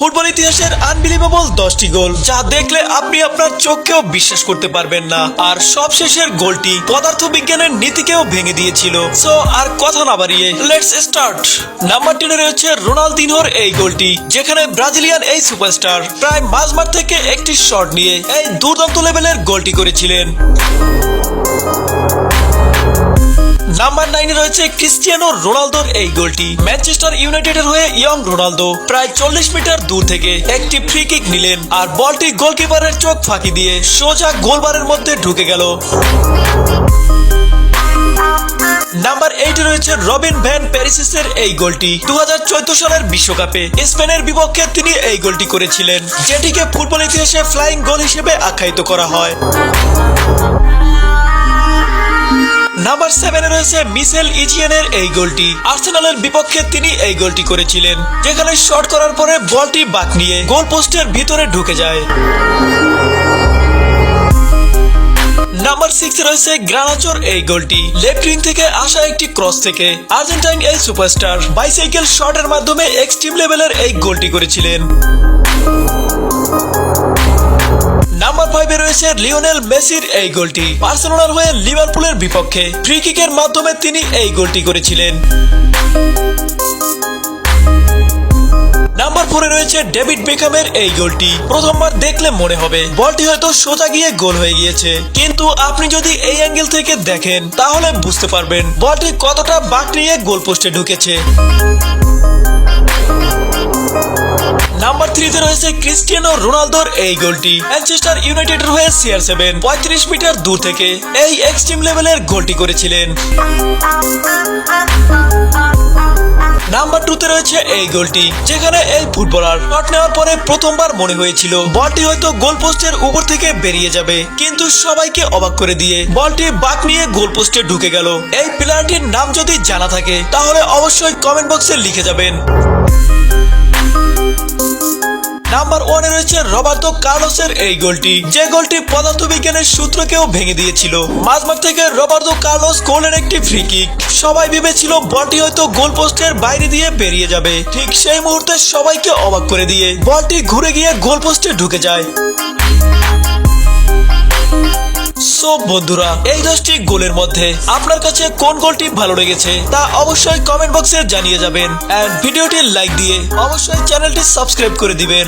Football ইতিহাসের unbelievable 10টি গোল যা দেখলে আপনি আপনার চোখকেও বিশ্বাস করতে পারবেন না। আর সবশেষের গোলটি পদার্থবিজ্ঞানের নীতিকেও ভেঙে দিয়েছিল। সো আর কথা না বাড়িয়ে লেটস স্টার্ট। নাম্বার 10 রয়েছে রোনালদিনহোর এই গোলটি, যেখানে ব্রাজিলিয়ান এই সুপারস্টার প্রায় মাঝমাঠ থেকে একটি শট নিয়ে এই দুর্দান্ত লেভেলের গোলটি করেছিলেন। নাম্বার 9 রয়েছে ক্রিস্টিয়ানো রোনালদোর এই গোলটি। ম্যানচেস্টার ইউনাইটেডের হয়ে ইয়ং রোনালদো প্রায় 40 মিটার দূর থেকে একটি ফ্রি কিক নিলেন আর বলটি গোলকিপারের চোখ ফাঁকি দিয়ে সোজা গোলবারের মধ্যে ঢুকে গেল। নাম্বার 8 রয়েছে রবিন ভ্যান পেরিসিসের এই গোলটি। 2014 সালের বিশ্বকাপে স্পেনের বিপক্ষে তিনি এই গোলটি করেছিলেন, যেটিকে ফুটবল ইতিহাসে ফ্লাইং গোল হিসেবে আখ্যায়িত করা হয়। নাম্বার 7 রয়েছে মিশেল ইজিয়েনের এই গোলটি। আর্সেনালের বিপক্ষে তিনি এই গোলটি করেছিলেন, যেখানে শট করার পরে বলটি বাঁক নিয়ে গোল পোস্টের ভিতরে ঢুকে যায়। নাম্বার 6 রয়েছে গ্রানাচোর এই গোলটি। লেফট উইং থেকে আসা একটি ক্রস থেকে আর্জেন্টাইন এই সুপারস্টার বাইসাইকেল শটের মাধ্যমে এক্সট্রিম লেভেলের এই গোলটি করেছিলেন। নাম্বার 5 রয়েছে লিওনেল মেসির এই গোলটি। বার্সেলোনার হয়ে লিভারপুলের বিপক্ষে ফ্রি কিকের মাধ্যমে তিনি এই গোলটি করেছিলেন। নাম্বার 4 রয়েছে ডেভিড বেকহামের এই গোলটি। প্রথমবার দেখলে মনে হবে বলটি হয়তো সোজা গিয়ে গোল হয়ে গিয়েছে, কিন্তু আপনি যদি এই অ্যাঙ্গেল থেকে দেখেন তাহলে বুঝতে পারবেন বলটি কতটা বাঁক নিয়ে গোল পোস্টে ঢুকেছে। নাম্বার 3 রয়েছে ক্রিস্টিয়ানো রোনালদোর এই গোলটি। ম্যানচেস্টার ইউনাইটেডের হয়ে CR7 35 মিটার দূর থেকে এই এক্সট্রিম লেভেলের গোলটি করেছিলেন। নাম্বার 2 রয়েছে এই গোলটি, যেখানে এই ফুটবলার শট নেওয়ার পরে প্রথমবার মনে হয়েছিল বলটি হয়তো গোল পোস্টের উপর থেকে বেরিয়ে যাবে, কিন্তু সবাইকে অবাক করে দিয়ে বলটি বাঁক নিয়ে গোল পোস্টে ঢুকে গেল। এই প্লেয়ারটির নাম যদি জানা থাকে তাহলে অবশ্যই কমেন্ট বক্সে লিখে যাবেন। নাম্বার 1 রয়েছে রবার্তো কার্লোসের এই গোলটি, যে গোলটি পদার্থবিজ্ঞানের সূত্রকেও ভেঙে দিয়েছিল। মাঝমাঠ থেকে রবার্তো কার্লোস গোলের একটি ফ্রি কিক। সবাই ভেবেছিল বলটি হয়তো গোল পোস্টের বাইরে দিয়ে বেরিয়ে যাবে, ঠিক সেই মুহূর্তে সবাইকে অবাক করে দিয়ে বলটি ঘুরে গিয়ে গোল পোস্টে ঢুকে যায়। সো বন্ধুরা, এই 10টি গোলের মধ্যে আপনার কাছে কোন গোলটি ভালো লেগেছে তা অবশ্যই কমেন্ট বক্সে জানিয়ে যাবেন। এন্ড ভিডিওটি লাইক দিয়ে অবশ্যই চ্যানেলটি সাবস্ক্রাইব করে দিবেন।